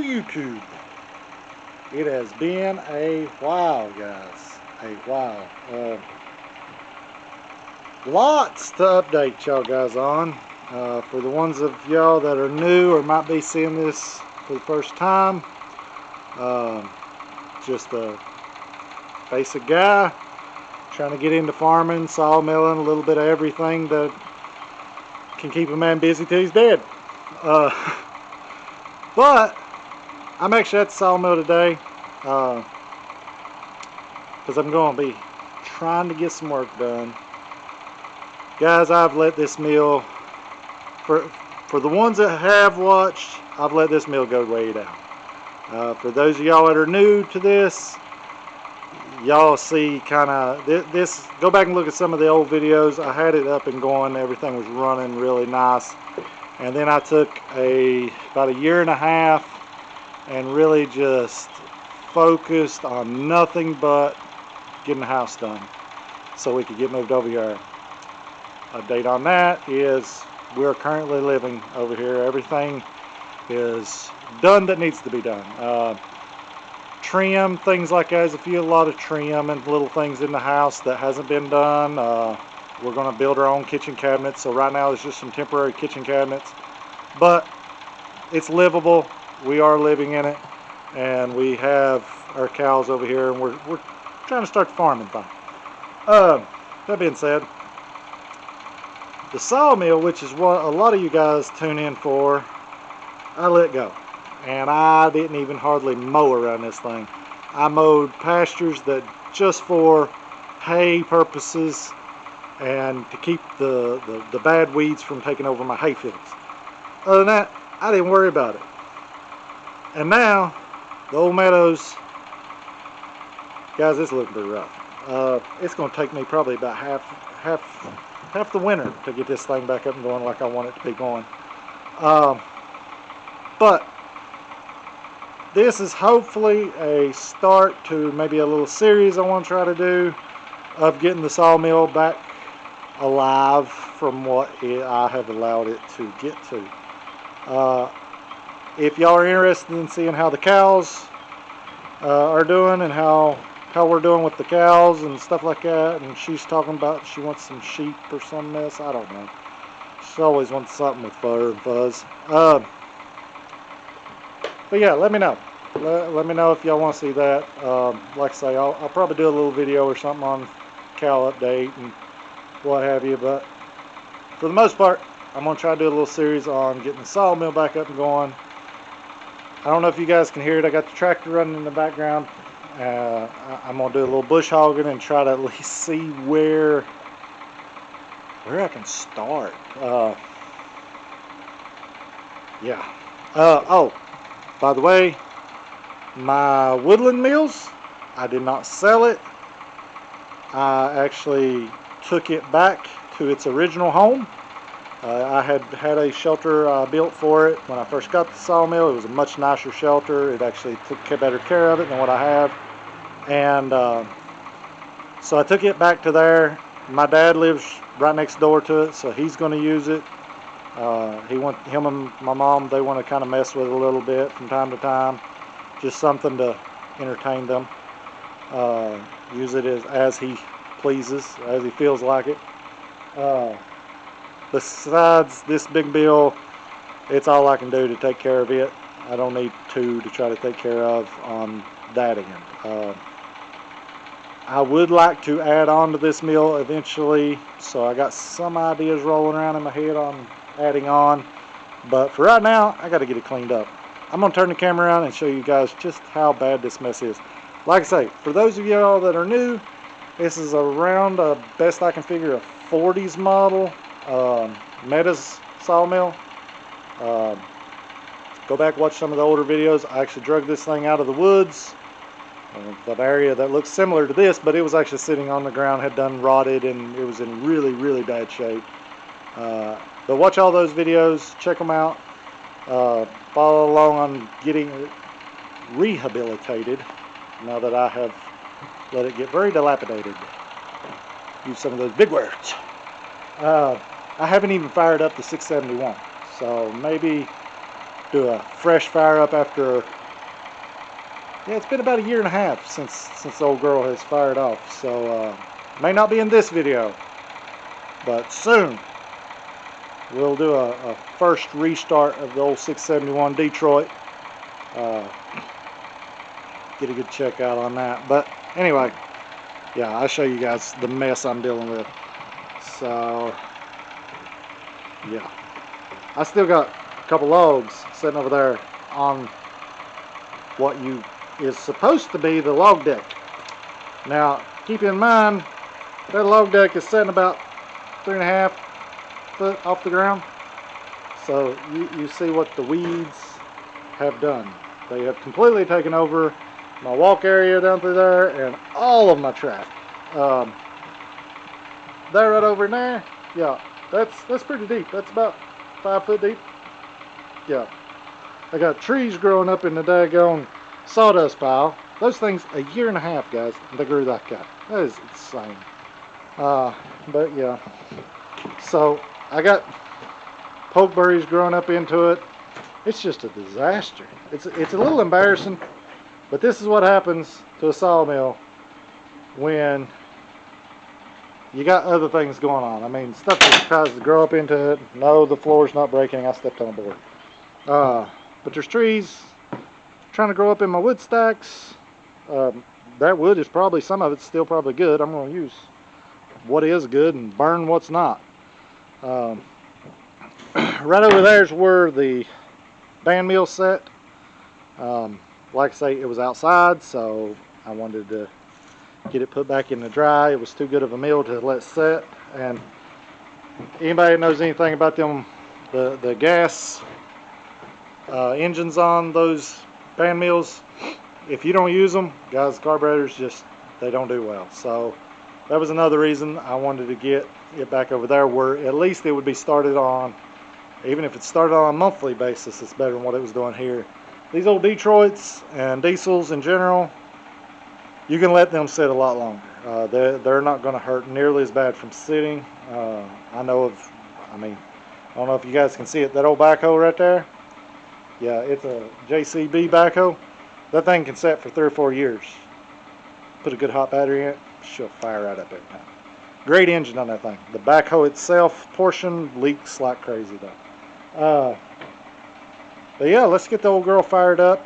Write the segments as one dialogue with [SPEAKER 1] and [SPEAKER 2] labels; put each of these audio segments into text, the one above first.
[SPEAKER 1] YouTube. It has been a while, guys. A while. Lots to update y'all guys on. For the ones of y'all that are new or might be seeing this for the first time, just a basic guy trying to get into farming, sawmilling, a little bit of everything that can keep a man busy till he's dead. But I'm actually at the sawmill today because I'm going to be trying to get some work done. Guys, I've let this mill, for the ones that have watched, I've let this mill go way down. For those of y'all that are new to this, y'all see kind of this, go back and look at some of the old videos. I had it up and going, everything was running really nice. And then I took about a year and a half and really just focused on nothing but getting the house done so we could get moved over here. Update on that is we're currently living over here. Everything is done that needs to be done. Trim, things like that. There's a lot of trim and little things in the house that hasn't been done. We're going to build our own kitchen cabinets. So right now it's just some temporary kitchen cabinets, but it's livable. We are living in it, and we have our cows over here, and we're trying to start the farming thing. That being said, the sawmill, which is what a lot of you guys tune in for, I let go. And I didn't even hardly mow around this thing. I mowed pastures that just for hay purposes and to keep the bad weeds from taking over my hay fields. Other than that, I didn't worry about it. And now, the old meadows, guys, it's looking pretty rough. It's going to take me probably about half the winter to get this thing back up and going like I want it to be going. But this is hopefully a start to maybe a little series I want to try to do of getting the sawmill back alive from what I have allowed it to get to. If y'all are interested in seeing how the cows are doing and how we're doing with the cows and stuff like that, and she's talking about she wants some sheep or some mess, I don't know. She always wants something with fur and fuzz. But yeah, let me know. Let me know if y'all want to see that. Like I say, I'll probably do a little video or something on cow update and what have you. But for the most part, I'm going to try to do a little series on getting the sawmill back up and going. I don't know if you guys can hear it. I got the tractor running in the background. I'm going to do a little bush hogging and try to at least see where I can start. Yeah. Oh, by the way, my woodland mills, I did not sell it. I actually took it back to its original home. I had a shelter built for it when I first got the sawmill. It was a much nicer shelter. It actually took better care of it than what I have. And so I took it back to there. My dad lives right next door to it, so he's going to use it. Him and my mom, they want to kind of mess with it a little bit from time to time. Just something to entertain them. Use it as he pleases, as he feels like it. Besides this big bill, it's all I can do to take care of it. I don't need two to try to take care of on that end. I would like to add on to this mill eventually, so I got some ideas rolling around in my head on adding on, but for right now I got to get it cleaned up. I'm going to turn the camera around and show you guys just how bad this mess is. Like I say, for those of y'all that are new, this is around, best I can figure, a 40s model Metas sawmill. Go back, watch some of the older videos. I actually drug this thing out of the woods, an area that looks similar to this, but it was actually sitting on the ground, had done rotted, and it was in really, really bad shape. But watch all those videos, check them out. Follow along on getting it rehabilitated now that I have let it get very dilapidated. Use some of those big words. I haven't even fired up the 671, so maybe do a fresh fire up after, yeah, it's been about 1.5 years since the old girl has fired off. So may not be in this video, but soon we'll do a first restart of the old 671 Detroit. Get a good check out on that. But anyway, yeah, I'll show you guys the mess I'm dealing with. So yeah, I still got a couple logs sitting over there on what is supposed to be the log deck. Now keep in mind that log deck is sitting about 3.5 foot off the ground. So you see what the weeds have done. They have completely taken over my walk area down through there and all of my track. That right over in there, yeah, that's pretty deep. That's about 5 foot deep. Yeah, I got trees growing up in the daggone sawdust pile. Those things 1.5 years, guys, they grew that guy. That is insane. But yeah, so I got pokeberries growing up into it. It's just a disaster. It's a little embarrassing, but this is what happens to a sawmill when you got other things going on. I mean, stuff that tries to grow up into it. No, the floor's not breaking. I stepped on a board. But there's trees trying to grow up in my wood stacks. That wood is probably, some of it's still probably good. I'm going to use what is good and burn what's not. Right over there is where the band meal set. Like I say, it was outside, so I wanted to get it put back in the dry. It was too good of a meal to let set. And anybody that knows anything about them, the gas engines on those band mills, if you don't use them, guys, carburetors just, they don't do well. So that was another reason I wanted to get it back over there, where at least it would be started on, even if it started on a monthly basis, it's better than what it was doing here. These old Detroits and diesels in general, you can let them sit a lot longer. They're not going to hurt nearly as bad from sitting. I don't know if you guys can see it, that old backhoe right there. Yeah, it's a JCB backhoe. That thing can sit for 3 or 4 years. Put a good hot battery in it, she'll fire right up every time. Great engine on that thing. The backhoe itself portion leaks like crazy though. But yeah, let's get the old girl fired up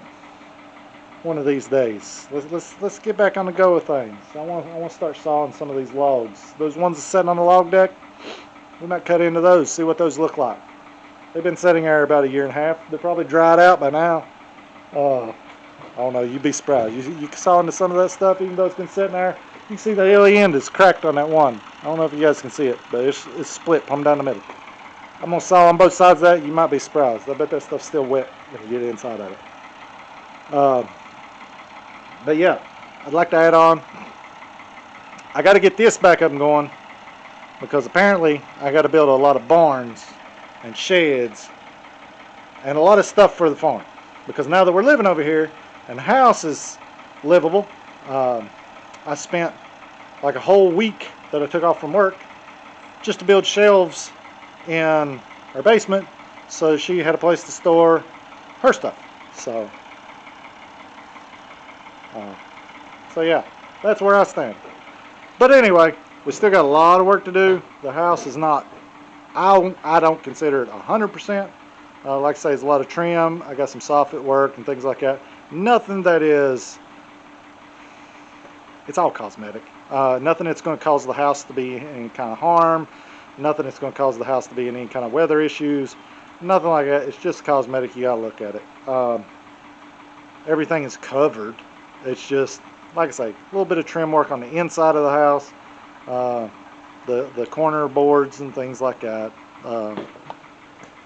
[SPEAKER 1] one of these days. Let's get back on the go with things. I want to start sawing some of these logs. Those ones that's sitting on the log deck, we might cut into those, see what those look like. They've been sitting there about 1.5 years. They're probably dried out by now. I don't know, you'd be surprised. You saw into some of that stuff, even though it's been sitting there. You can see the LE end is cracked on that one. I don't know if you guys can see it, but it's split plumb down the middle. I'm going to saw on both sides of that. You might be surprised. I bet that stuff's still wet when you get inside of it. But yeah, I'd like to add on. I got to get this back up and going, because apparently I got to build a lot of barns and sheds and a lot of stuff for the farm. Because now that we're living over here and the house is livable, I spent like a whole week that I took off from work just to build shelves in our basement so she had a place to store her stuff. So yeah, that's where I stand. But anyway, we still got a lot of work to do. The house is not, I don't consider it 100%. Like I say, there's a lot of trim. I got some soffit work and things like that. Nothing that is, it's all cosmetic. Nothing that's going to cause the house to be any kind of harm. Nothing that's going to cause the house to be in any kind of weather issues. Nothing like that. It's just cosmetic. You got to look at it. Everything is covered. It's just, like I say, a little bit of trim work on the inside of the house. The corner boards and things like that.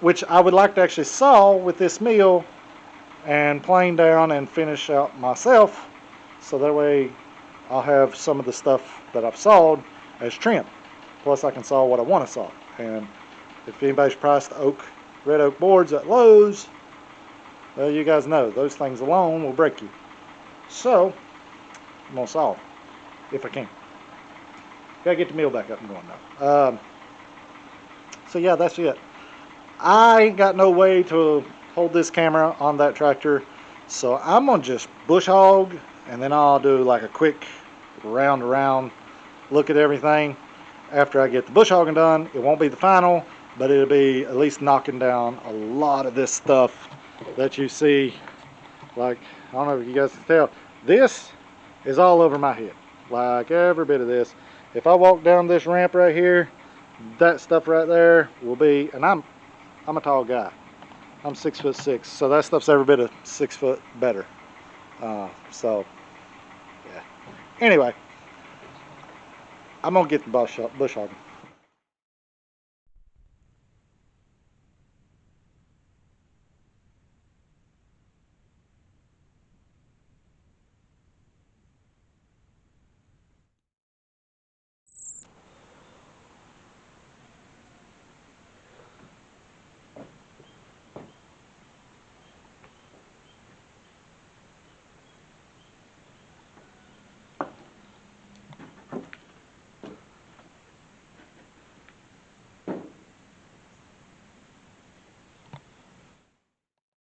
[SPEAKER 1] Which I would like to actually saw with this mill and plane down and finish out myself, so that way I'll have some of the stuff that I've sawed as trim. Plus I can saw what I want to saw. And if anybody's priced red oak boards at Lowe's, well, you guys know those things alone will break you. So I'm gonna saw them if I can. Gotta get the mill back up and going now. So yeah, that's it. I ain't got no way to hold this camera on that tractor. So I'm gonna just bush hog, and then I'll do like a quick round around look at everything after I get the bush hogging done. It won't be the final, but it'll be at least knocking down a lot of this stuff that you see. Like, I don't know if you guys can tell, this is all over my head, like every bit of this. If I walk down this ramp right here, that stuff right there will be, and I'm a tall guy. I'm 6'6", so that stuff's every bit of 6 foot better. So yeah. Anyway, I'm gonna get the bush hogging.